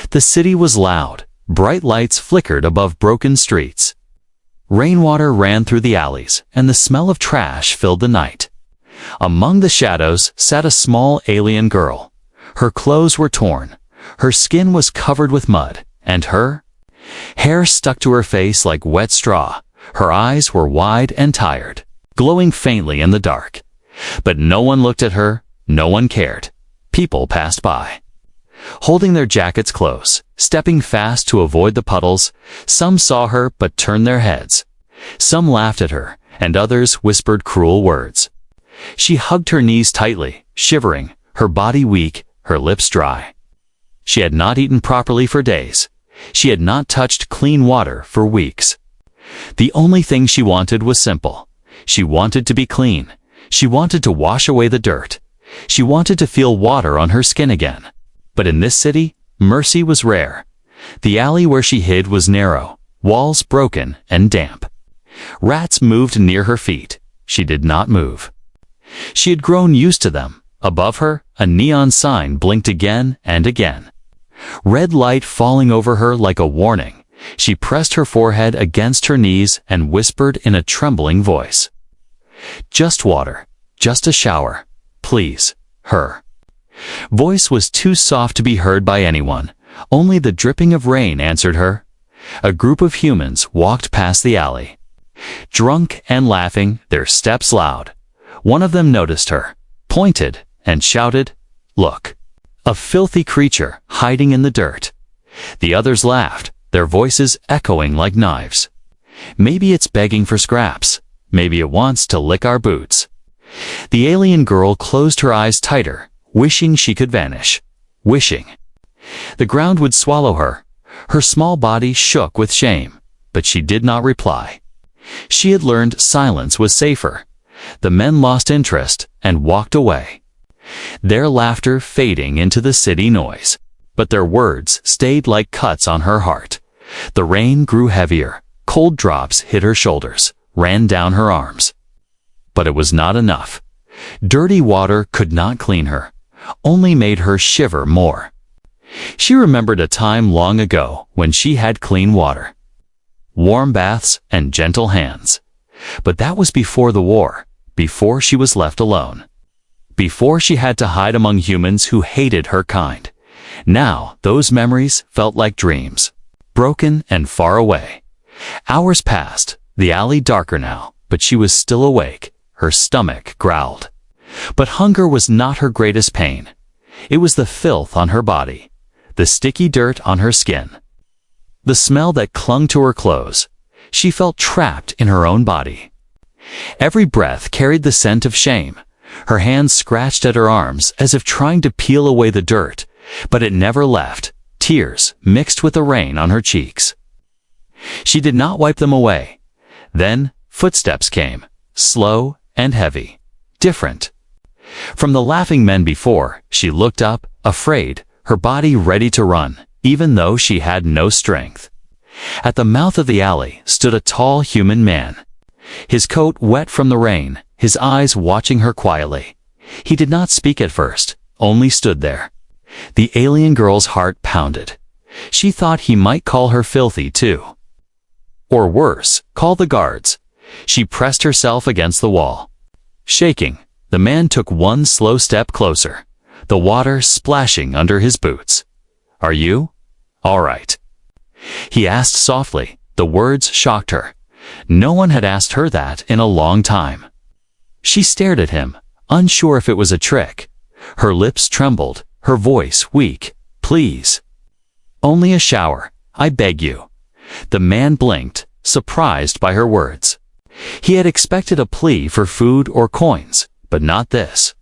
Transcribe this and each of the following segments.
The city was loud. Bright lights flickered above broken streets. Rainwater ran through the alleys, and the smell of trash filled the night. Among the shadows sat a small alien girl. Her clothes were torn. Her skin was covered with mud, and her hair stuck to her face like wet straw. Her eyes were wide and tired, glowing faintly in the dark. But no one looked at her. No one cared. People passed by, holding their jackets close, stepping fast to avoid the puddles. Some saw her but turned their heads. Some laughed at her, and others whispered cruel words. She hugged her knees tightly, shivering, her body weak, her lips dry. She had not eaten properly for days. She had not touched clean water for weeks. The only thing she wanted was simple. She wanted to be clean. She wanted to wash away the dirt. She wanted to feel water on her skin again. But in this city, mercy was rare. The alley where she hid was narrow, walls broken and damp. Rats moved near her feet. She did not move. She had grown used to them. Above her, a neon sign blinked again and again. Red light falling over her like a warning. She pressed her forehead against her knees and whispered in a trembling voice. Just water. Just a shower. Please. Her voice was too soft to be heard by anyone. Only the dripping of rain answered her. A group of humans walked past the alley, drunk and laughing, their steps loud. One of them noticed her, pointed, and shouted, "Look, a filthy creature hiding in the dirt." The others laughed, their voices echoing like knives. "Maybe it's begging for scraps. Maybe it wants to lick our boots." The alien girl closed her eyes tighter, wishing she could vanish. Wishing the ground would swallow her. Her small body shook with shame, but she did not reply. She had learned silence was safer. The men lost interest and walked away, their laughter fading into the city noise. But their words stayed like cuts on her heart. The rain grew heavier. Cold drops hit her shoulders, ran down her arms. But it was not enough. Dirty water could not clean her, only made her shiver more. She remembered a time long ago when she had clean water, warm baths, and gentle hands. But that was before the war, before she was left alone, before she had to hide among humans who hated her kind. Now, those memories felt like dreams, broken and far away. Hours passed, the alley darker now, but she was still awake. Her stomach growled. But hunger was not her greatest pain. It was the filth on her body, the sticky dirt on her skin, the smell that clung to her clothes. She felt trapped in her own body. Every breath carried the scent of shame. Her hands scratched at her arms as if trying to peel away the dirt, but it never left. Tears mixed with the rain on her cheeks. She did not wipe them away. Then footsteps came, slow and heavy, different. From the laughing men before, she looked up, afraid, her body ready to run, even though she had no strength. At the mouth of the alley stood a tall human man, his coat wet from the rain, his eyes watching her quietly. He did not speak at first, only stood there. The alien girl's heart pounded. She thought he might call her filthy too. Or worse, call the guards. She pressed herself against the wall. Shaking, the man took one slow step closer, the water splashing under his boots. "Are you all right?" he asked softly. The words shocked her. No one had asked her that in a long time. She stared at him, unsure if it was a trick. Her lips trembled, her voice weak. "Please. Only a shower, I beg you." The man blinked, surprised by her words. He had expected a plea for food or coins, but not this.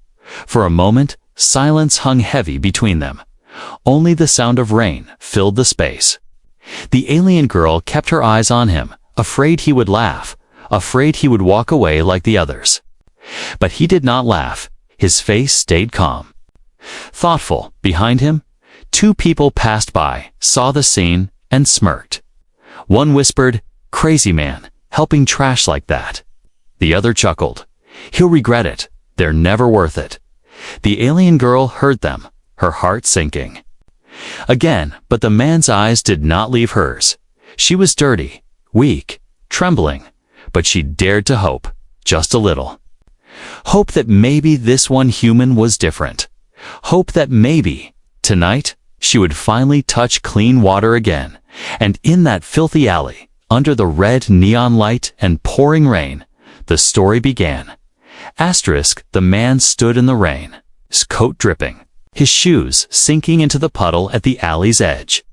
For a moment, silence hung heavy between them. Only the sound of rain filled the space. The alien girl kept her eyes on him, afraid he would laugh, afraid he would walk away like the others. But he did not laugh. His face stayed calm. Thoughtful, behind him, two people passed by, saw the scene, and smirked. One whispered, "Crazy man, helping trash like that." The other chuckled, "He'll regret it. They're never worth it." The alien girl heard them, her heart sinking. Again, but the man's eyes did not leave hers. She was dirty, weak, trembling, but she dared to hope, just a little. Hope that maybe this one human was different. Hope that maybe, tonight, she would finally touch clean water again, and in that filthy alley, under the red neon light and pouring rain, the story began. The man stood in the rain, his coat dripping, his shoes sinking into the puddle at the alley's edge,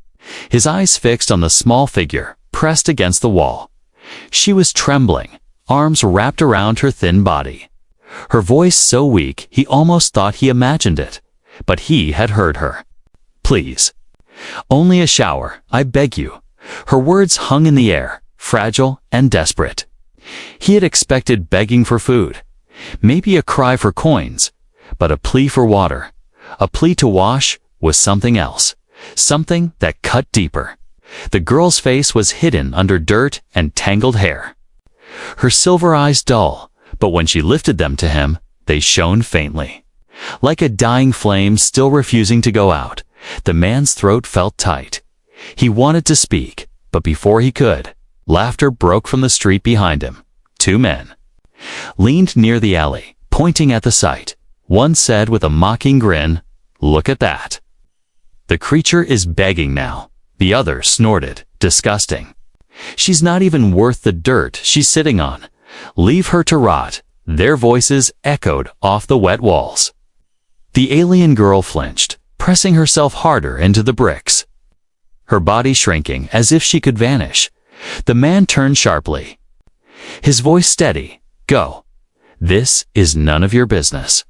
his eyes fixed on the small figure pressed against the wall. She was trembling, arms wrapped around her thin body. Her voice so weak he almost thought he imagined it, but he had heard her. "Please. Only a shower, I beg you." Her words hung in the air, fragile and desperate. He had expected begging for food, maybe a cry for coins, but a plea for water, a plea to wash, was something else, something that cut deeper. The girl's face was hidden under dirt and tangled hair. Her silver eyes dull, but when she lifted them to him, they shone faintly. Like a dying flame still refusing to go out, the man's throat felt tight. He wanted to speak, but before he could, laughter broke from the street behind him. Two men leaned near the alley, pointing at the sight. One said with a mocking grin, "Look at that. The creature is begging now." The other snorted, "Disgusting. She's not even worth the dirt she's sitting on. Leave her to rot." Their voices echoed off the wet walls. The alien girl flinched, pressing herself harder into the bricks, her body shrinking as if she could vanish. The man turned sharply, his voice steady. "Go. This is none of your business."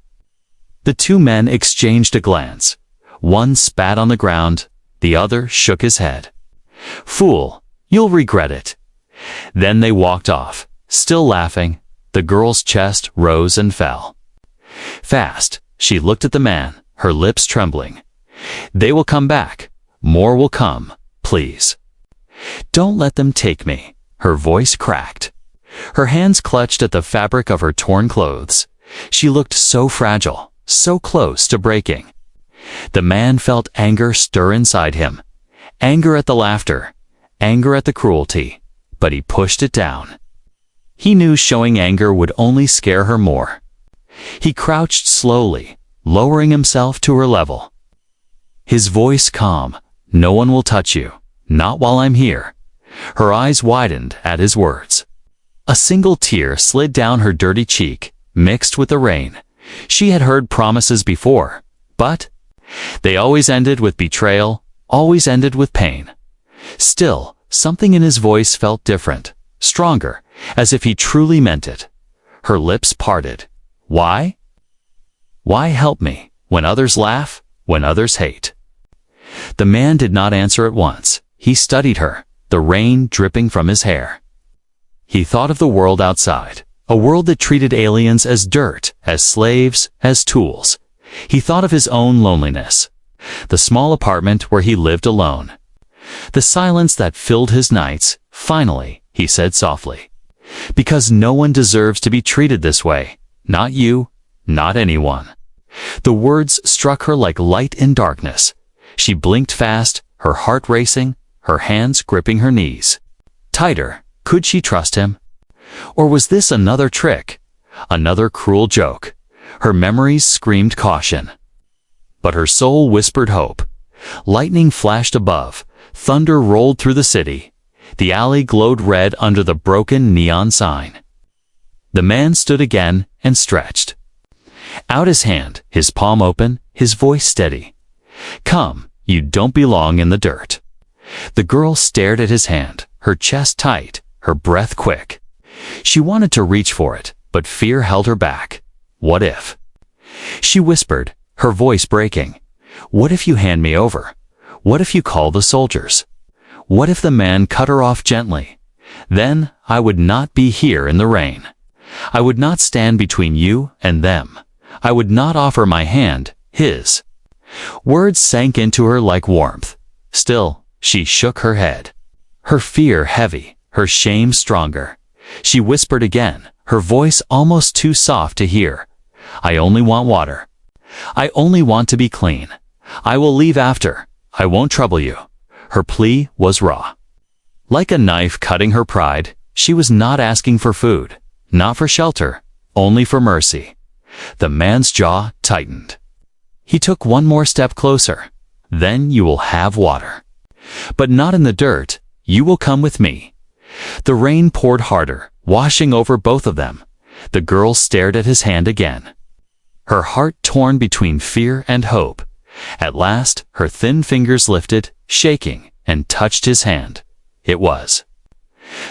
The two men exchanged a glance. One spat on the ground, the other shook his head. "Fool, you'll regret it." Then they walked off, still laughing. The girl's chest rose and fell. Fast, she looked at the man, her lips trembling. "They will come back. More will come. Please. Don't let them take me." Her voice cracked. Her hands clutched at the fabric of her torn clothes. She looked so fragile, so close to breaking. The man felt anger stir inside him. Anger at the laughter, anger at the cruelty, but he pushed it down. He knew showing anger would only scare her more. He crouched slowly, lowering himself to her level. His voice calm, "No one will touch you, not while I'm here." Her eyes widened at his words. A single tear slid down her dirty cheek, mixed with the rain. She had heard promises before, but they always ended with betrayal, always ended with pain. Still, something in his voice felt different, stronger, as if he truly meant it. Her lips parted. "Why? Why help me, when others laugh, when others hate?" The man did not answer at once. He studied her, the rain dripping from his hair. He thought of the world outside, a world that treated aliens as dirt, as slaves, as tools. He thought of his own loneliness, the small apartment where he lived alone, the silence that filled his nights. Finally, he said softly, "Because no one deserves to be treated this way. Not you, not anyone." The words struck her like light in darkness. She blinked fast, her heart racing, her hands gripping her knees tighter. Could she trust him? Or was this another trick, another cruel joke? Her memories screamed caution, but her soul whispered hope. Lightning flashed above, thunder rolled through the city. The alley glowed red under the broken neon sign. The man stood again and stretched out his hand, his palm open, his voice steady. "Come, you don't belong in the dirt." The girl stared at his hand, her chest tight, her breath quick. She wanted to reach for it, but fear held her back. "What if?" she whispered, her voice breaking. "What if you hand me over? What if you call the soldiers? What if the man cut her off gently? Then I would not be here in the rain. I would not stand between you and them. I would not offer my hand, his." Words sank into her like warmth. Still, she shook her head, her fear heavy, her shame stronger. She whispered again, her voice almost too soft to hear. "I only want water. I only want to be clean. I will leave after. I won't trouble you." Her plea was raw. Like a knife cutting her pride, she was not asking for food, not for shelter, only for mercy. The man's jaw tightened. He took one more step closer. "Then you will have water. But not in the dirt. You will come with me." The rain poured harder, washing over both of them. The girl stared at his hand again, her heart torn between fear and hope. At last, her thin fingers lifted, shaking, and touched his hand. It was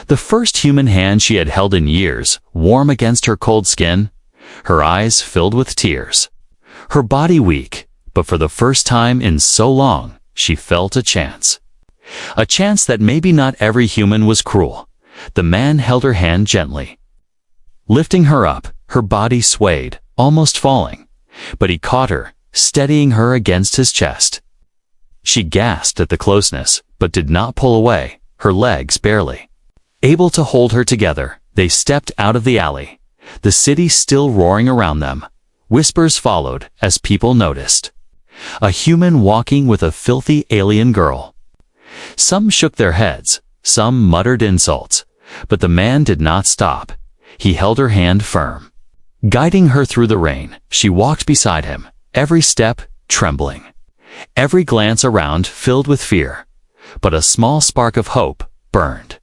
the first human hand she had held in years, warm against her cold skin, her eyes filled with tears, her body weak, but for the first time in so long, she felt a chance. A chance that maybe not every human was cruel. The man held her hand gently, lifting her up. Her body swayed, almost falling, but he caught her, steadying her against his chest. She gasped at the closeness, but did not pull away, her legs barely able to hold her together. They stepped out of the alley, the city still roaring around them. Whispers followed as people noticed a human walking with a filthy alien girl. Some shook their heads, some muttered insults, but the man did not stop. He held her hand firm, guiding her through the rain. She walked beside him, every step trembling, every glance around filled with fear. But a small spark of hope burned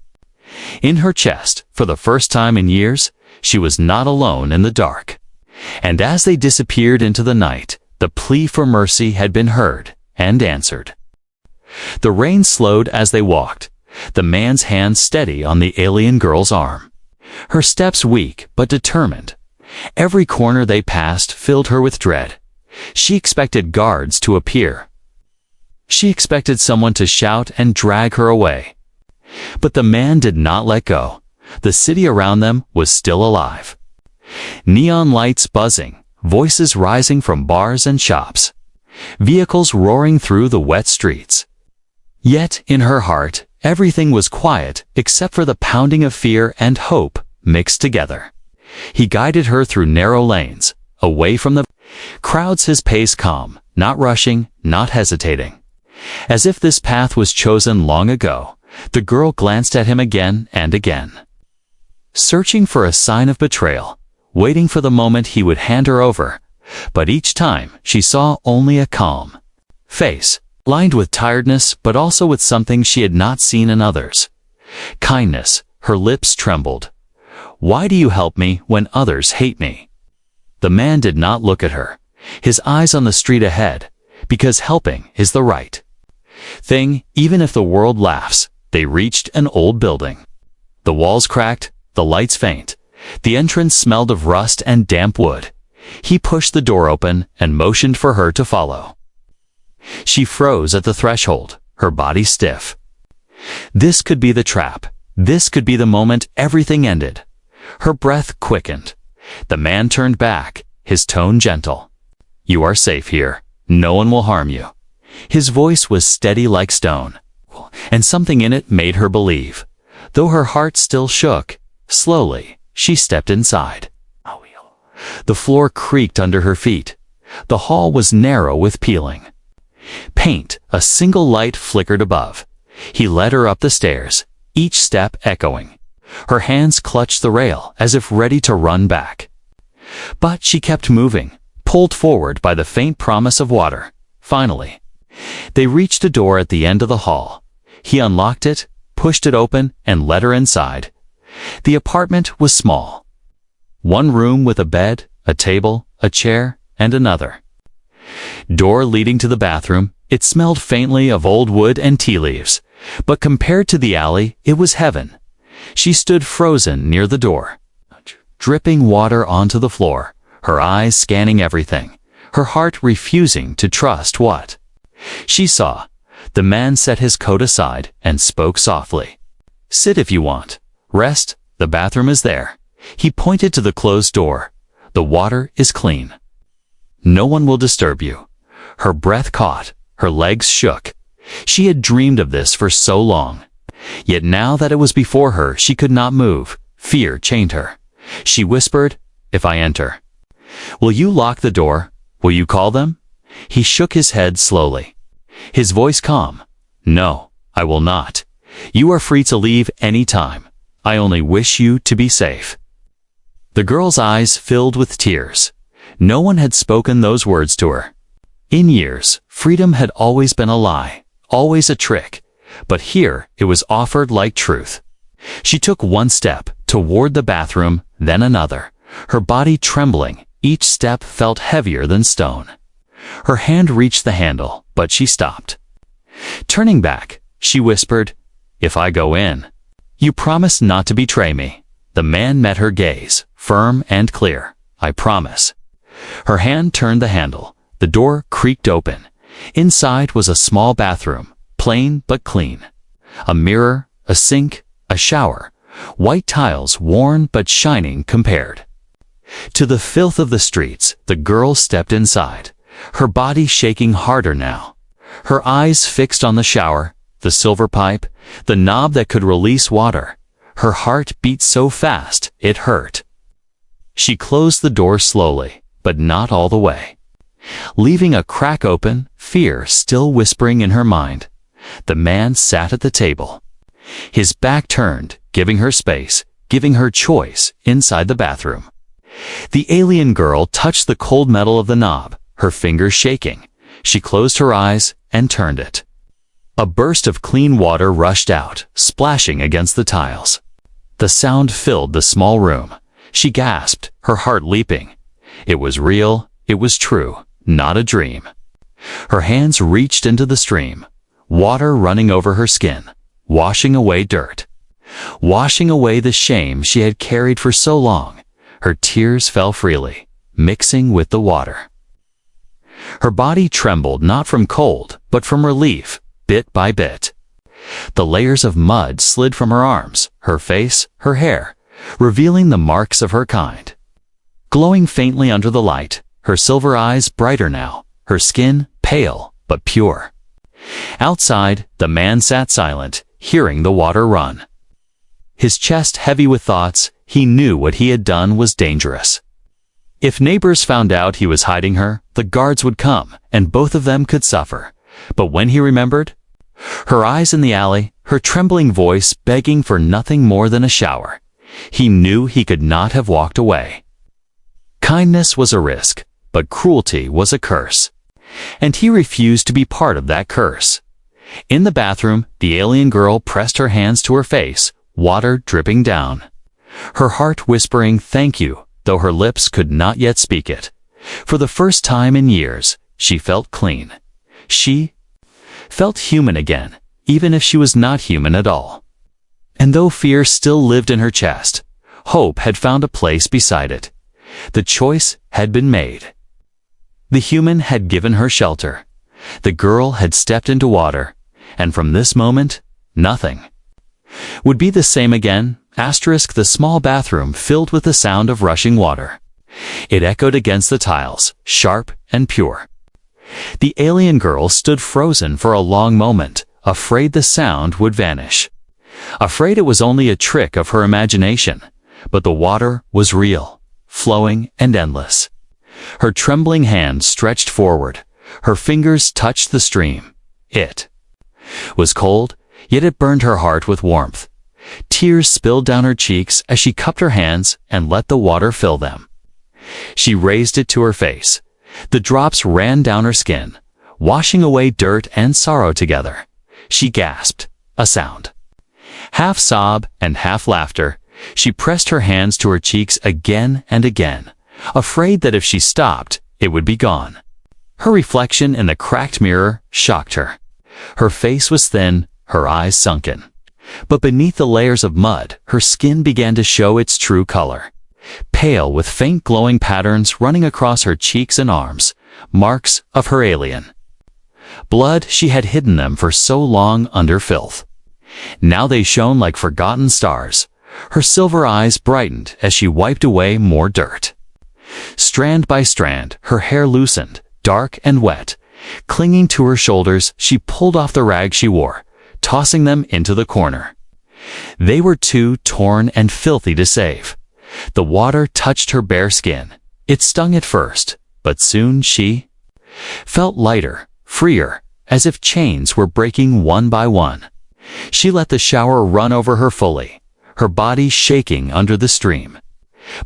in her chest. For the first time in years, she was not alone in the dark. And as they disappeared into the night, the plea for mercy had been heard and answered. The rain slowed as they walked, the man's hand steady on the alien girl's arm, her steps weak but determined. Every corner they passed filled her with dread. She expected guards to appear. She expected someone to shout and drag her away. But the man did not let go. The city around them was still alive. Neon lights buzzing, voices rising from bars and shops, vehicles roaring through the wet streets. Yet, in her heart, everything was quiet except for the pounding of fear and hope mixed together. He guided her through narrow lanes, away from the crowds, his pace calm, not rushing, not hesitating. As if this path was chosen long ago, the girl glanced at him again and again, searching for a sign of betrayal, waiting for the moment he would hand her over. But each time she saw only a calm face, lined with tiredness but also with something she had not seen in others. Kindness. Her lips trembled. "Why do you help me when others hate me?" The man did not look at her, his eyes on the street ahead, because helping is the right thing, even if the world laughs. They reached an old building. The walls cracked, the lights faint. The entrance smelled of rust and damp wood. He pushed the door open and motioned for her to follow. She froze at the threshold, her body stiff. This could be the trap. This could be the moment everything ended. Her breath quickened. The man turned back, his tone gentle. "You are safe here. No one will harm you." His voice was steady like stone, and something in it made her believe. Though her heart still shook, slowly, she stepped inside. The floor creaked under her feet. The hall was narrow with peeling paint. A single light flickered above. He led her up the stairs, each step echoing. Her hands clutched the rail as if ready to run back. But she kept moving, pulled forward by the faint promise of water. Finally, they reached a door at the end of the hall. He unlocked it, pushed it open, and led her inside. The apartment was small. One room with a bed, a table, a chair, and another door leading to the bathroom. It smelled faintly of old wood and tea leaves, but compared to the alley, it was heaven. She stood frozen near the door, dripping water onto the floor, her eyes scanning everything, her heart refusing to trust what she saw. The man set his coat aside and spoke softly. "Sit if you want. Rest, the bathroom is there." He pointed to the closed door. "The water is clean. No one will disturb you." Her breath caught, her legs shook. She had dreamed of this for so long. Yet now that it was before her, she could not move. Fear chained her. She whispered, "If I enter, will you lock the door? Will you call them?" He shook his head slowly. His voice calm. "No, I will not. You are free to leave any time. I only wish you to be safe." The girl's eyes filled with tears. No one had spoken those words to her. In years, freedom had always been a lie, always a trick, but here it was offered like truth. She took one step toward the bathroom, then another, her body trembling. Each step felt heavier than stone. Her hand reached the handle, but she stopped. Turning back, she whispered, "If I go in, you promise not to betray me." The man met her gaze, firm and clear. "I promise." Her hand turned the handle. The door creaked open. Inside was a small bathroom, plain but clean. A mirror, a sink, a shower, white tiles worn but shining compared to the filth of the streets. The girl stepped inside, her body shaking harder now. Her eyes fixed on the shower, the silver pipe, the knob that could release water. Her heart beat so fast it hurt. She closed the door slowly, but not all the way, leaving a crack open, fear still whispering in her mind. The man sat at the table, his back turned, giving her space, giving her choice inside the bathroom. The alien girl touched the cold metal of the knob, her fingers shaking. She closed her eyes and turned it. A burst of clean water rushed out, splashing against the tiles. The sound filled the small room. She gasped, her heart leaping. It was real, it was true, not a dream. Her hands reached into the stream, water running over her skin, washing away dirt, washing away the shame she had carried for so long. Her tears fell freely, mixing with the water. Her body trembled not from cold, but from relief, bit by bit. The layers of mud slid from her arms, her face, her hair, revealing the marks of her kind. Glowing faintly under the light, her silver eyes brighter now, her skin pale but pure. Outside, the man sat silent, hearing the water run. His chest heavy with thoughts. He knew what he had done was dangerous. If neighbors found out he was hiding her, the guards would come, and both of them could suffer. But when he remembered, her eyes in the alley, her trembling voice begging for nothing more than a shower, he knew he could not have walked away. Kindness was a risk, but cruelty was a curse. And he refused to be part of that curse. In the bathroom, the alien girl pressed her hands to her face, water dripping down. Her heart whispering thank you, though her lips could not yet speak it. For the first time in years, she felt clean. She felt human again, even if she was not human at all. And though fear still lived in her chest, hope had found a place beside it. The choice had been made. The human had given her shelter. The girl had stepped into water, and from this moment, nothing would be the same again. The small bathroom filled with the sound of rushing water. It echoed against the tiles, sharp and pure. The alien girl stood frozen for a long moment, afraid the sound would vanish. Afraid it was only a trick of her imagination, but the water was real, flowing and endless. Her trembling hand stretched forward. Her fingers touched the stream. It was cold, yet it burned her heart with warmth. Tears spilled down her cheeks as she cupped her hands and let the water fill them. She raised it to her face. The drops ran down her skin, washing away dirt and sorrow together. She gasped, a sound. Half sob and half laughter, she pressed her hands to her cheeks again and again, afraid that if she stopped, it would be gone. Her reflection in the cracked mirror shocked her. Her face was thin, her eyes sunken. But beneath the layers of mud, her skin began to show its true color. Pale with faint glowing patterns running across her cheeks and arms, marks of her alien blood. She had hidden them for so long under filth. Now they shone like forgotten stars. Her silver eyes brightened as she wiped away more dirt. Strand by strand, her hair loosened, dark and wet. Clinging to her shoulders, she pulled off the rags she wore, tossing them into the corner. They were too torn and filthy to save. The water touched her bare skin. It stung at first, but soon she felt lighter, freer, as if chains were breaking one by one. She let the shower run over her fully, her body shaking under the stream.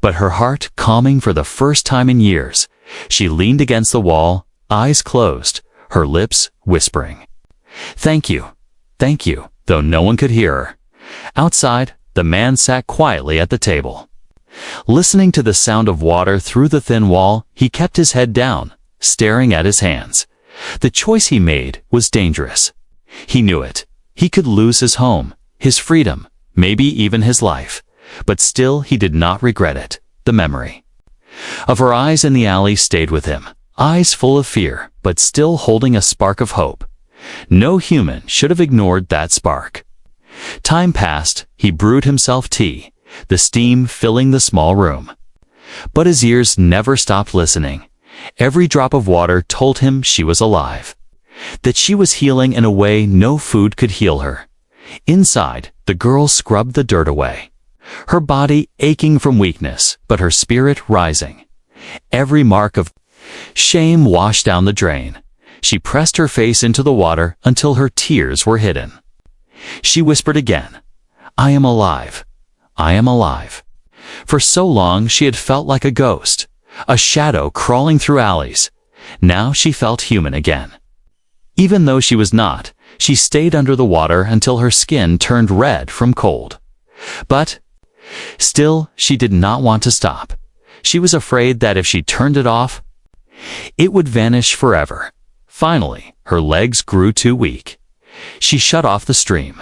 But her heart calming for the first time in years, she leaned against the wall, eyes closed, her lips whispering, thank you, though no one could hear her. Outside, the man sat quietly at the table. Listening to the sound of water through the thin wall, he kept his head down, staring at his hands. The choice he made was dangerous. He knew it. He could lose his home, his freedom, maybe even his life. But still he did not regret it. The memory of her eyes in the alley stayed with him, eyes full of fear, but still holding a spark of hope. No human should have ignored that spark. Time passed, he brewed himself tea, the steam filling the small room. But his ears never stopped listening. Every drop of water told him she was alive, that she was healing in a way no food could heal her. Inside, the girl scrubbed the dirt away, her body aching from weakness, but her spirit rising. Every mark of shame washed down the drain. She pressed her face into the water until her tears were hidden. She whispered again, I am alive. I am alive. For so long she had felt like a ghost, a shadow crawling through alleys. Now she felt human again. Even though she was not, she stayed under the water until her skin turned red from cold. But still, she did not want to stop. She was afraid that if she turned it off, it would vanish forever. Finally, her legs grew too weak. She shut off the stream.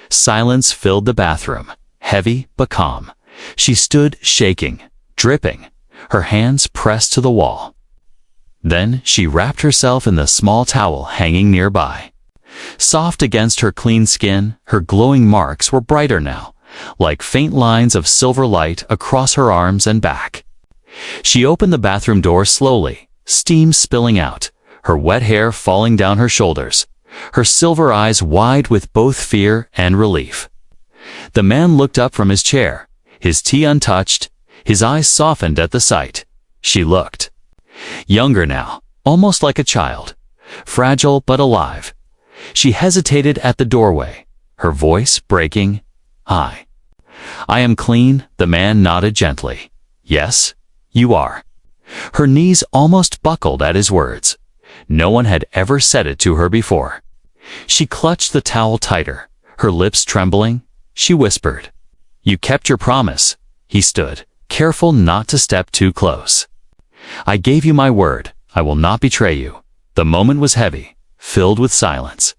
Silence filled the bathroom, heavy but calm. She stood shaking, dripping, her hands pressed to the wall. Then she wrapped herself in the small towel hanging nearby. Soft against her clean skin, her glowing marks were brighter now, like faint lines of silver light across her arms and back. She opened the bathroom door slowly, steam spilling out, her wet hair falling down her shoulders, her silver eyes wide with both fear and relief. The man looked up from his chair, his tea untouched, his eyes softened at the sight. She looked younger now, almost like a child, fragile but alive. She hesitated at the doorway, her voice breaking. I am clean, the man nodded gently. Yes, you are. Her knees almost buckled at his words. No one had ever said it to her before. She clutched the towel tighter, her lips trembling. She whispered, You kept your promise. He stood, careful not to step too close. I gave you my word. I will not betray you. The moment was heavy, filled with silence.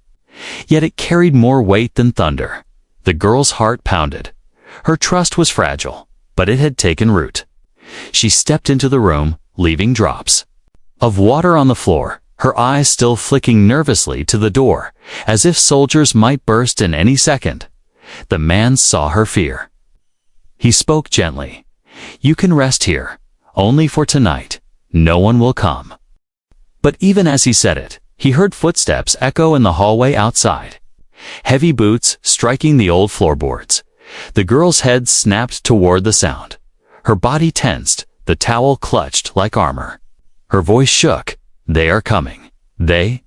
Yet it carried more weight than thunder. The girl's heart pounded. Her trust was fragile, but it had taken root. She stepped into the room, leaving drops of water on the floor, her eyes still flicking nervously to the door, as if soldiers might burst in any second. The man saw her fear. He spoke gently. You can rest here, only for tonight. No one will come. But even as he said it, he heard footsteps echo in the hallway outside. Heavy boots striking the old floorboards. The girl's head snapped toward the sound. Her body tensed, the towel clutched like armor. Her voice shook. They are coming. They?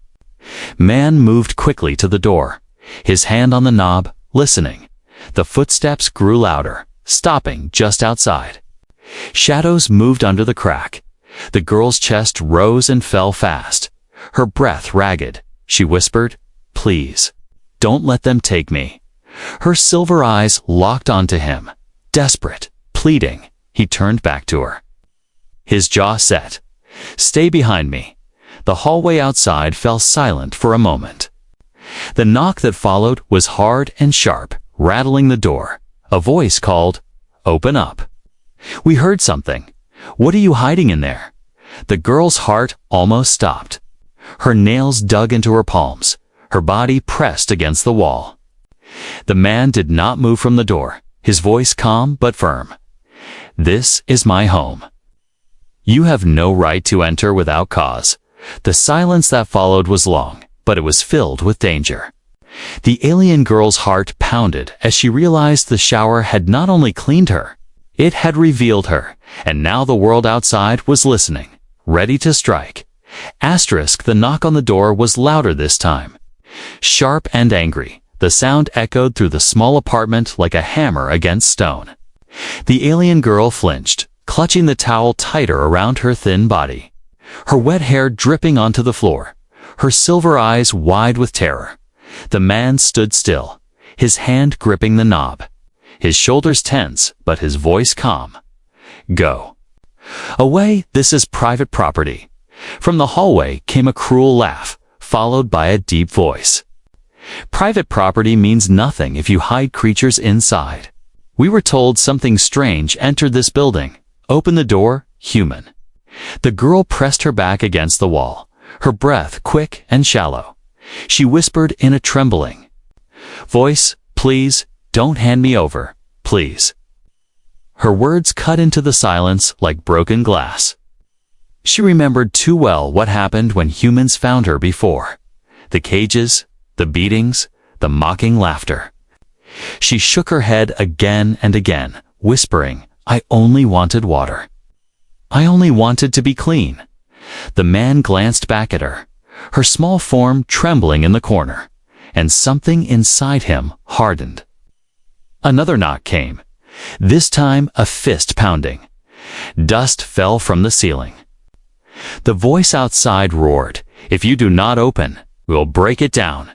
Man moved quickly to the door, his hand on the knob, listening. The footsteps grew louder, stopping just outside. Shadows moved under the crack. The girl's chest rose and fell fast, her breath ragged. She whispered, Please, don't let them take me. Her silver eyes locked onto him, desperate, pleading. He turned back to her. His jaw set. Stay behind me. The hallway outside fell silent for a moment. The knock that followed was hard and sharp, rattling the door. A voice called, Open up. We heard something. What are you hiding in there? The girl's heart almost stopped. Her nails dug into her palms, her body pressed against the wall. The man did not move from the door, his voice calm but firm. This is my home. You have no right to enter without cause. The silence that followed was long, but it was filled with danger. The alien girl's heart pounded as she realized the shower had not only cleaned her, it had revealed her, and now the world outside was listening, ready to strike. Asterisk, the knock on the door was louder this time. Sharp and angry, the sound echoed through the small apartment like a hammer against stone. The alien girl flinched, clutching the towel tighter around her thin body. Her wet hair dripping onto the floor, her silver eyes wide with terror. The man stood still, his hand gripping the knob. His shoulders tense, but his voice calm. Go. Away, this is private property. From the hallway came a cruel laugh, followed by a deep voice. Private property means nothing if you hide creatures inside. We were told something strange entered this building. Open the door, human. The girl pressed her back against the wall, her breath quick and shallow. She whispered in a trembling voice, please, don't hand me over, please. Her words cut into the silence like broken glass. She remembered too well what happened when humans found her before. The cages, the beatings, the mocking laughter. She shook her head again and again, whispering, I only wanted water. I only wanted to be clean. The man glanced back at her, her small form trembling in the corner, and something inside him hardened. Another knock came, this time a fist pounding. Dust fell from the ceiling. The voice outside roared, if you do not open, we'll break it down.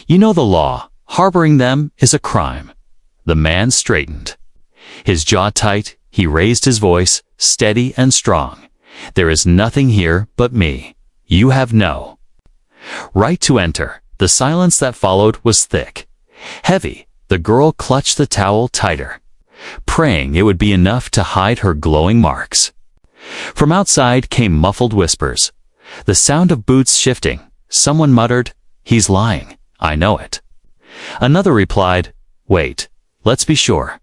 You know the law, harboring them is a crime. The man straightened. His jaw tight, he raised his voice, steady and strong. There is nothing here but me. You have no right to enter. The silence that followed was thick, heavy. The girl clutched the towel tighter, praying it would be enough to hide her glowing marks. From outside came muffled whispers, the sound of boots shifting. Someone muttered, he's lying, I know it. Another replied, wait, let's be sure.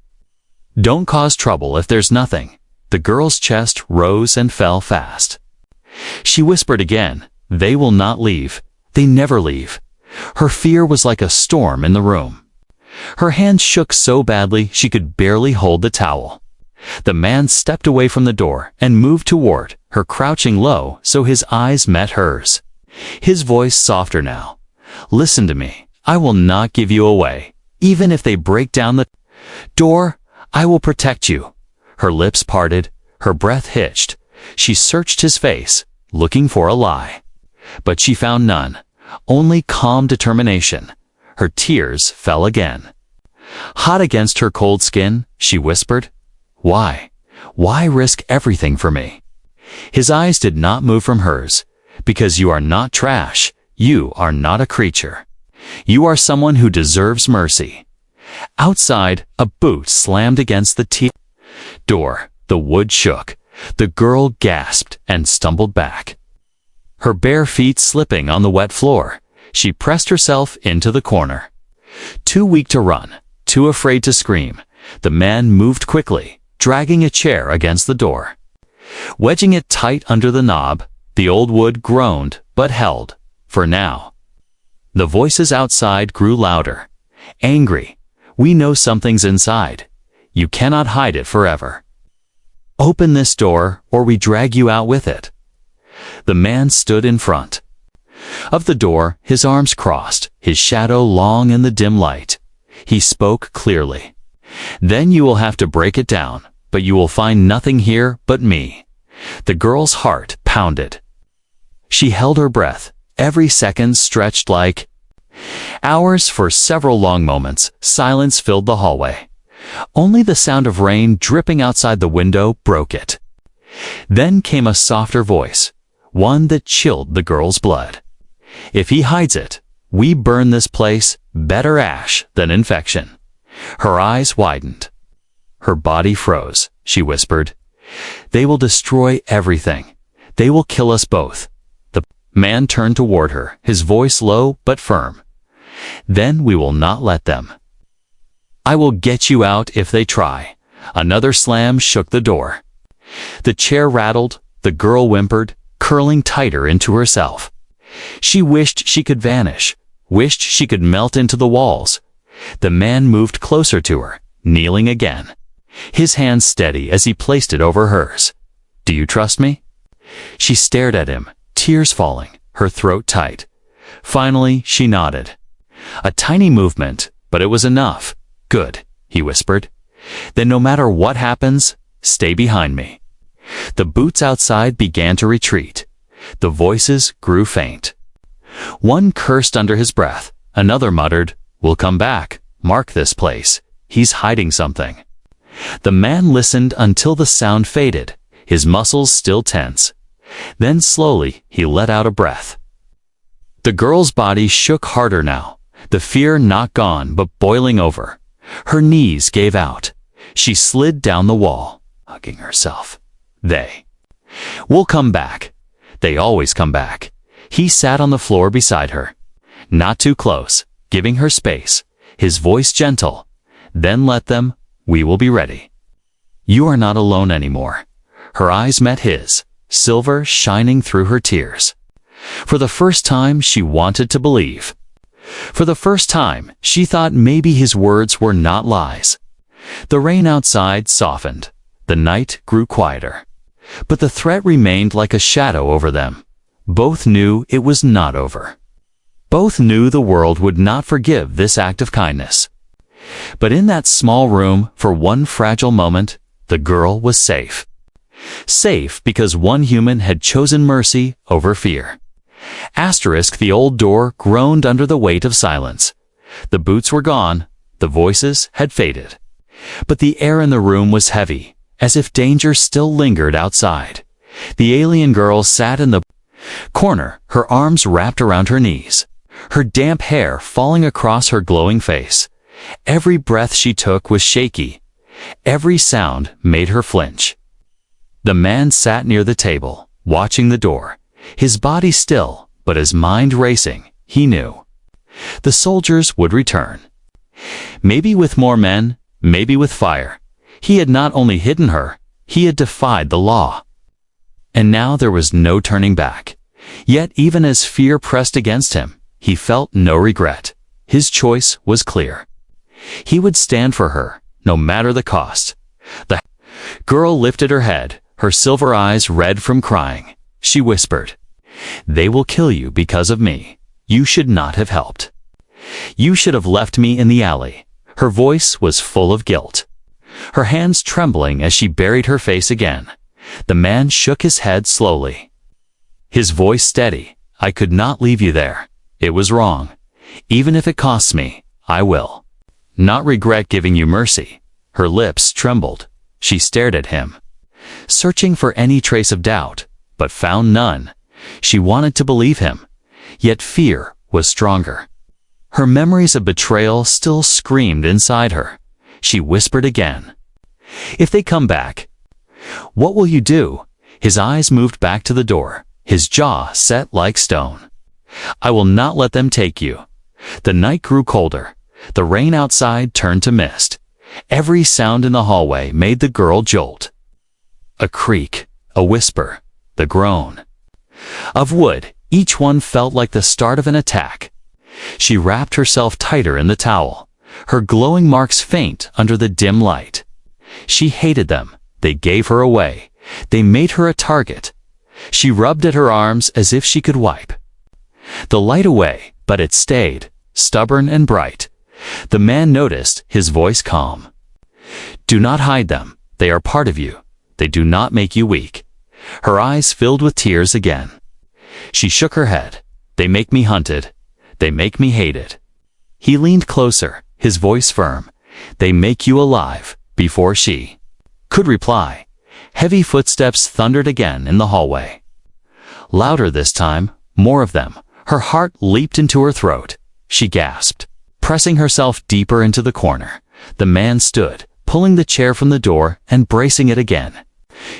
Don't cause trouble if there's nothing. The girl's chest rose and fell fast. She whispered again, they will not leave. They never leave. Her fear was like a storm in the room. Her hands shook so badly she could barely hold the towel. The man stepped away from the door and moved toward her, crouching low so his eyes met hers. His voice softer now. Listen to me. I will not give you away. Even if they break down the door, I will protect you. Her lips parted, her breath hitched. She searched his face, looking for a lie. But she found none, only calm determination. Her tears fell again. Hot against her cold skin, she whispered, why? Why risk everything for me? His eyes did not move from hers. Because you are not trash. You are not a creature. You are someone who deserves mercy. Outside, a boot slammed against the door. The wood shook. The girl gasped and stumbled back. Her bare feet slipping on the wet floor, she pressed herself into the corner. Too weak to run, too afraid to scream, the man moved quickly, dragging a chair against the door. Wedging it tight under the knob, the old wood groaned but held, for now. The voices outside grew louder. Angry. We know something's inside. You cannot hide it forever. Open this door, or we drag you out with it. The man stood in front of the door, his arms crossed, his shadow long in the dim light. He spoke clearly. Then you will have to break it down, but you will find nothing here but me. The girl's heart pounded. She held her breath. Every second stretched like hours. For several long moments, silence filled the hallway. Only the sound of rain dripping outside the window broke it. Then came a softer voice, one that chilled the girl's blood. If he hides it, we burn this place, better ash than infection. Her eyes widened. Her body froze. She whispered, they will destroy everything. They will kill us both. The man turned toward her, his voice low but firm. Then we will not let them. I will get you out if they try. Another slam shook the door. The chair rattled, the girl whimpered, curling tighter into herself. She wished she could vanish, wished she could melt into the walls. The man moved closer to her, kneeling again, his hand steady as he placed it over hers. Do you trust me? She stared at him, tears falling, her throat tight. Finally, she nodded. A tiny movement, but it was enough. "Good," he whispered. "Then no matter what happens, stay behind me." The boots outside began to retreat. The voices grew faint. One cursed under his breath. Another muttered, "We'll come back. Mark this place. He's hiding something." The man listened until the sound faded, his muscles still tense. Then slowly he let out a breath. The girl's body shook harder now, the fear not gone but boiling over. Her knees gave out. She slid down the wall, hugging herself. We'll come back. They always come back. He sat on the floor beside her. Not too close, giving her space, his voice gentle. "Then let them. We will be ready. You are not alone anymore." Her eyes met his, silver shining through her tears. For the first time, she wanted to believe. For the first time, she thought maybe his words were not lies. The rain outside softened. The night grew quieter. But the threat remained like a shadow over them. Both knew it was not over. Both knew the world would not forgive this act of kindness. But in that small room, for one fragile moment, the girl was safe. Safe because one human had chosen mercy over fear. The old door groaned under the weight of silence. The boots were gone, the voices had faded. But the air in the room was heavy, as if danger still lingered outside. The alien girl sat in the corner, her arms wrapped around her knees, her damp hair falling across her glowing face. Every breath she took was shaky. Every sound made her flinch. The man sat near the table, watching the door, his body still, but his mind racing. He knew the soldiers would return. Maybe with more men, maybe with fire. He had not only hidden her, he had defied the law. And now there was no turning back. Yet even as fear pressed against him, he felt no regret. His choice was clear. He would stand for her, no matter the cost. The girl lifted her head, her silver eyes red from crying. She whispered, "They will kill you because of me. You should not have helped. You should have left me in the alley." Her voice was full of guilt, her hands trembling as she buried her face again. The man shook his head slowly, his voice steady. "I could not leave you there. It was wrong. Even if it costs me, I will not regret giving you mercy." Her lips trembled. She stared at him, searching for any trace of doubt, but found none. She wanted to believe him, yet fear was stronger. Her memories of betrayal still screamed inside her. She whispered again, "If they come back, what will you do?" His eyes moved back to the door, his jaw set like stone. "I will not let them take you." The night grew colder. The rain outside turned to mist. Every sound in the hallway made the girl jolt. A creak, a whisper, the groan of wood. Each one felt like the start of an attack. She wrapped herself tighter in the towel, her glowing marks faint under the dim light. She hated them. They gave her away. They made her a target. She rubbed at her arms as if she could wipe the light away, but it stayed, stubborn and bright. The man noticed, his voice calm. "Do not hide them. They are part of you. They do not make you weak." Her eyes filled with tears again. She shook her head. "They make me hunted. They make me hated." He leaned closer, his voice firm. "They make you alive." Before she could reply, heavy footsteps thundered again in the hallway. Louder this time, more of them. Her heart leaped into her throat. She gasped, pressing herself deeper into the corner. The man stood, pulling the chair from the door and bracing it again.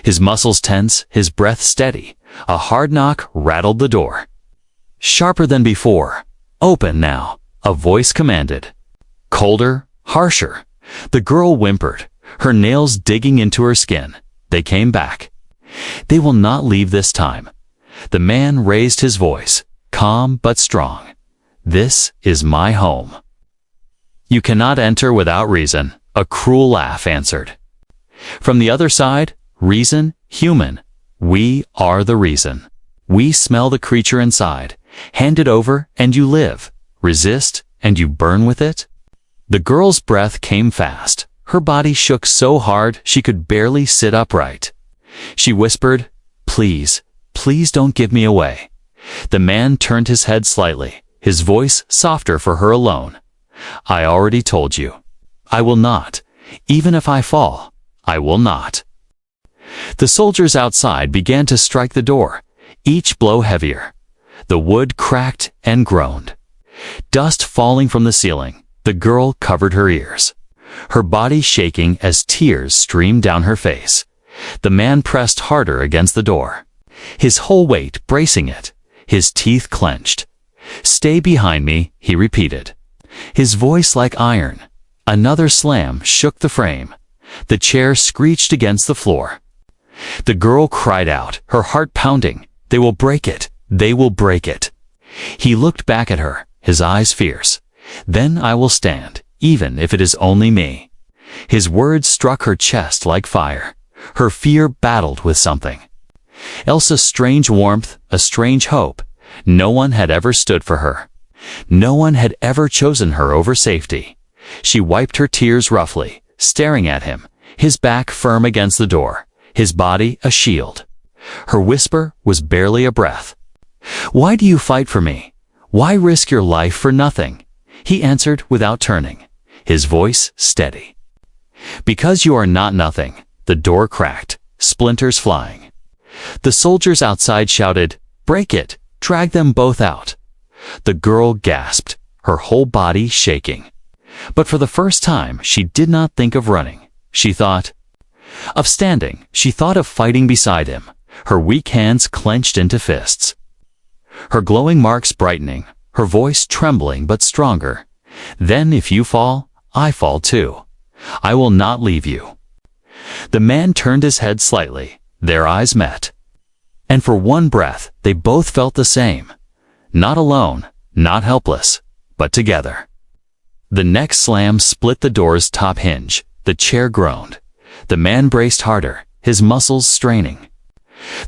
His muscles tense, his breath steady. A hard knock rattled the door. Sharper than before. "Open now," a voice commanded. Colder, harsher. The girl whimpered, her nails digging into her skin. They came back. "They will not leave this time." The man raised his voice, calm but strong. "This is my home. You cannot enter without reason." A cruel laugh answered. From the other side, reason, human. We are the reason. We smell the creature inside. Hand it over and you live. Resist and you burn with it. The girl's breath came fast. Her body shook so hard she could barely sit upright. She whispered, "Please, please don't give me away." The man turned his head slightly, his voice softer for her alone. "I already told you. I will not. Even if I fall, I will not." The soldiers outside began to strike the door, each blow heavier. The wood cracked and groaned. Dust falling from the ceiling, the girl covered her ears, her body shaking as tears streamed down her face. The man pressed harder against the door, his whole weight bracing it, his teeth clenched. "Stay behind me," he repeated, his voice like iron. Another slam shook the frame. The chair screeched against the floor. The girl cried out, her heart pounding, "They will break it! They will break it!" He looked back at her, his eyes fierce. "Then I will stand, even if it is only me." His words struck her chest like fire. Her fear battled with something. Elsa's strange warmth, a strange hope. No one had ever stood for her. No one had ever chosen her over safety. She wiped her tears roughly, staring at him, his back firm against the door, his body a shield. Her whisper was barely a breath. "Why do you fight for me? Why risk your life for nothing?" He answered without turning, his voice steady. "Because you are not nothing." The door cracked, splinters flying. The soldiers outside shouted, "Break it! Drag them both out!" The girl gasped, her whole body shaking. But for the first time, she did not think of running. She thought of standing. She thought of fighting beside him, her weak hands clenched into fists. Her glowing marks brightening, her voice trembling but stronger. "Then if you fall, I fall too. I will not leave you." The man turned his head slightly. Their eyes met. And for one breath, they both felt the same. Not alone, not helpless, but together. The next slam split the door's top hinge. The chair groaned. The man braced harder, his muscles straining.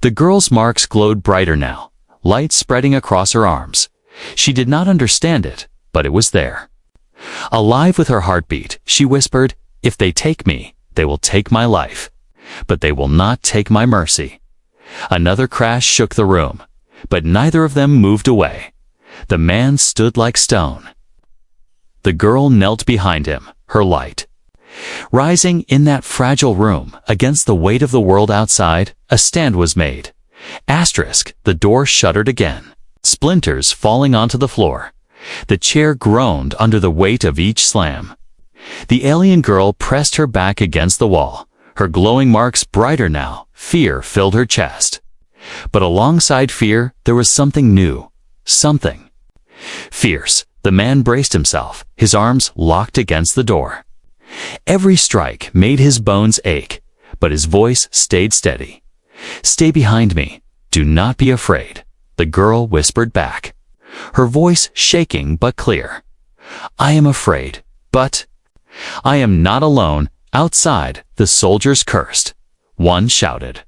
The girl's marks glowed brighter now, light spreading across her arms. She did not understand it, but it was there. Alive with her heartbeat, she whispered, "If they take me, they will take my life. But they will not take my mercy." Another crash shook the room, but neither of them moved away. The man stood like stone. The girl knelt behind him, her light rising in that fragile room. Against the weight of the world outside, a stand was made. Asterisk, the door shuddered again, splinters falling onto the floor. The chair groaned under the weight of each slam. The alien girl pressed her back against the wall, her glowing marks brighter now. Fear filled her chest. But alongside fear, there was something new, something fierce. The man braced himself, his arms locked against the door. Every strike made his bones ache, but his voice stayed steady. "Stay behind me. Do not be afraid," the girl whispered back, her voice shaking but clear. "I am afraid, but I am not alone." Outside, the soldiers cursed. One shouted,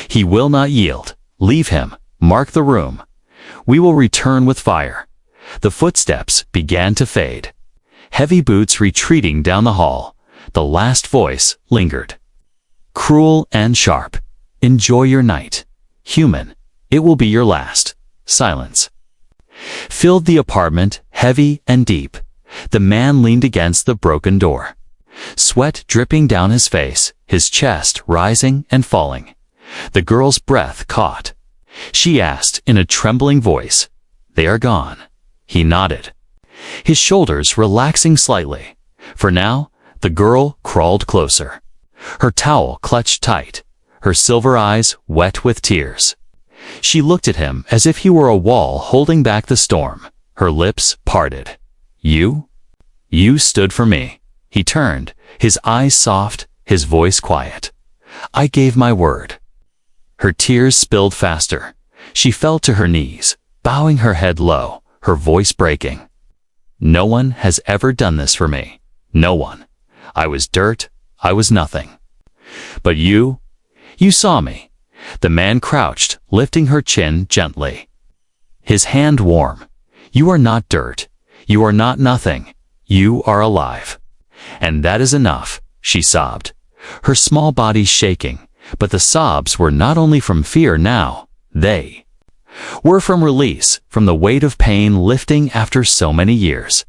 "He will not yield. Leave him. Mark the room. We will return with fire." The footsteps began to fade. Heavy boots retreating down the hall. The last voice lingered. Cruel and sharp. "Enjoy your night. Human, it will be your last." Silence filled the apartment, heavy and deep. The man leaned against the broken door, sweat dripping down his face, his chest rising and falling. The girl's breath caught. She asked in a trembling voice, "They are gone." He nodded, his shoulders relaxing slightly. For now, the girl crawled closer, her towel clutched tight, her silver eyes wet with tears. She looked at him as if he were a wall holding back the storm, her lips parted. You stood for me." He turned, his eyes soft, his voice quiet. "I gave my word." Her tears spilled faster. She fell to her knees, bowing her head low, her voice breaking. "No one has ever done this for me. No one. I was dirt. I was nothing. But you saw me. The man crouched, lifting her chin gently. His hand warm. You are not dirt. You are not nothing. You are alive. And that is enough, she sobbed, her small body shaking, but the sobs were not only from fear now, they were from release, from the weight of pain lifting after so many years.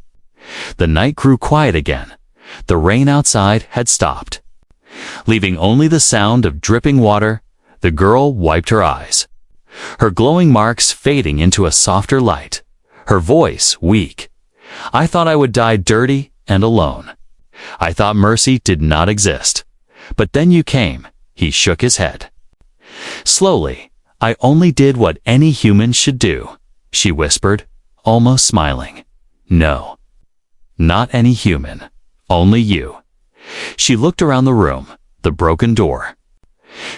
The night grew quiet again. The rain outside had stopped. Leaving only the sound of dripping water, the girl wiped her eyes, her glowing marks fading into a softer light, her voice weak. I thought I would die dirty and alone. I thought mercy did not exist. But then you came. He shook his head. Slowly, I only did what any human should do, she whispered, almost smiling. No, not any human, only you. She looked around the room, the broken door.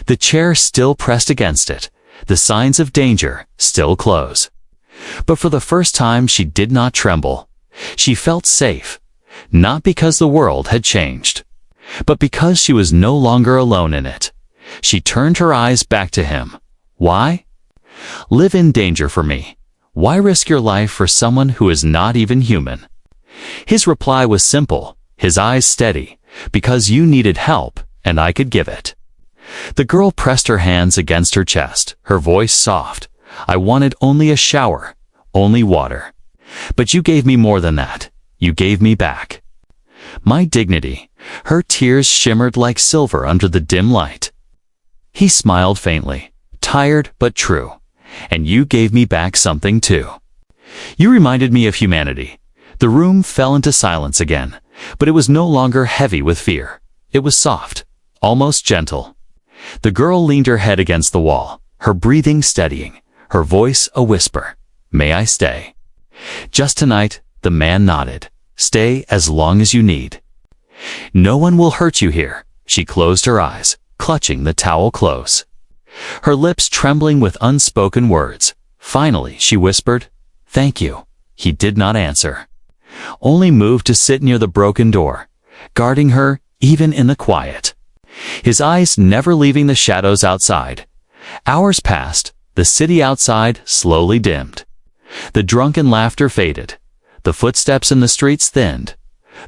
The chair still pressed against it, the signs of danger still close. But for the first time she did not tremble. She felt safe, not because the world had changed, but because she was no longer alone in it. She turned her eyes back to him. Why? Live in danger for me. Why risk your life for someone who is not even human? His reply was simple, his eyes steady, because you needed help, and I could give it. The girl pressed her hands against her chest, her voice soft. I wanted only a shower, only water. But you gave me more than that. You gave me back my dignity. Her tears shimmered like silver under the dim light. He smiled faintly, tired but true. And you gave me back something too. You reminded me of humanity. The room fell into silence again, but it was no longer heavy with fear. It was soft, almost gentle. The girl leaned her head against the wall, her breathing steadying, her voice a whisper. May I stay? Just tonight, the man nodded. Stay as long as you need. No one will hurt you here. She closed her eyes, clutching the towel close, her lips trembling with unspoken words. Finally, she whispered, Thank you. He did not answer, only moved to sit near the broken door, guarding her even in the quiet, his eyes never leaving the shadows outside. Hours passed. The city outside slowly dimmed. The drunken laughter faded. The footsteps in the streets thinned.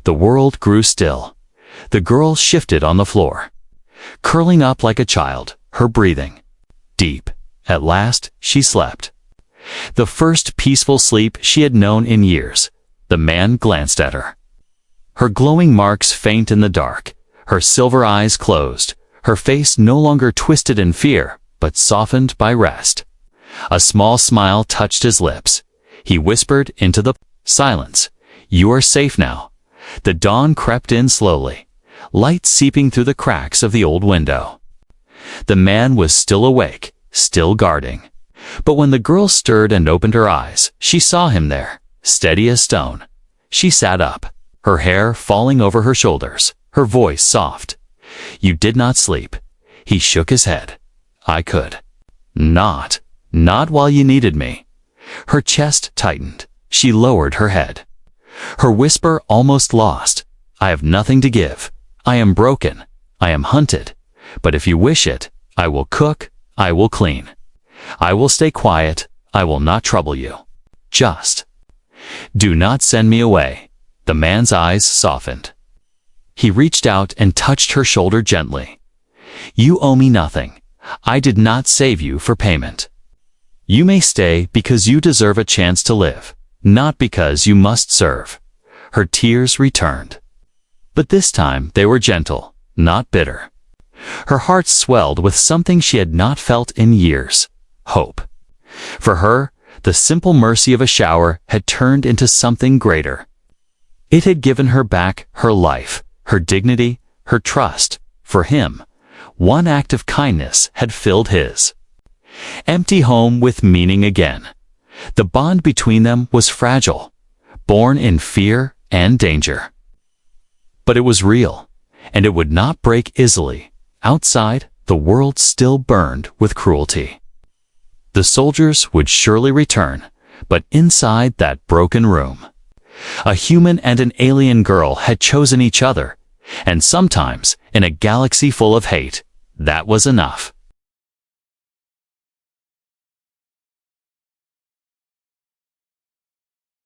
The world grew still. The girl shifted on the floor, curling up like a child, her breathing deep. At last, she slept. The first peaceful sleep she had known in years. The man glanced at her, her glowing marks faint in the dark, her silver eyes closed, her face no longer twisted in fear, but softened by rest. A small smile touched his lips. He whispered into the silence, You are safe now. The dawn crept in slowly, light seeping through the cracks of the old window. The man was still awake, still guarding. But when the girl stirred and opened her eyes, she saw him there, steady as stone. She sat up, her hair falling over her shoulders, her voice soft. You did not sleep. He shook his head. I could. Not while you needed me. Her chest tightened. She lowered her head, her whisper almost lost. I have nothing to give. I am broken. I am hunted. But if you wish it, I will cook. I will clean. I will stay quiet. I will not trouble you. Just do not send me away. The man's eyes softened. He reached out and touched her shoulder gently. You owe me nothing. I did not save you for payment. You may stay because you deserve a chance to live, not because you must serve. Her tears returned. But this time they were gentle, not bitter. Her heart swelled with something she had not felt in years. Hope. For her, the simple mercy of a shower had turned into something greater. It had given her back her life, her dignity, her trust. For him, one act of kindness had filled his empty home with meaning again. The bond between them was fragile, born in fear and danger. But it was real, and it would not break easily. Outside, the world still burned with cruelty. The soldiers would surely return, but inside that broken room, a human and an alien girl had chosen each other, and sometimes, in a galaxy full of hate, that was enough.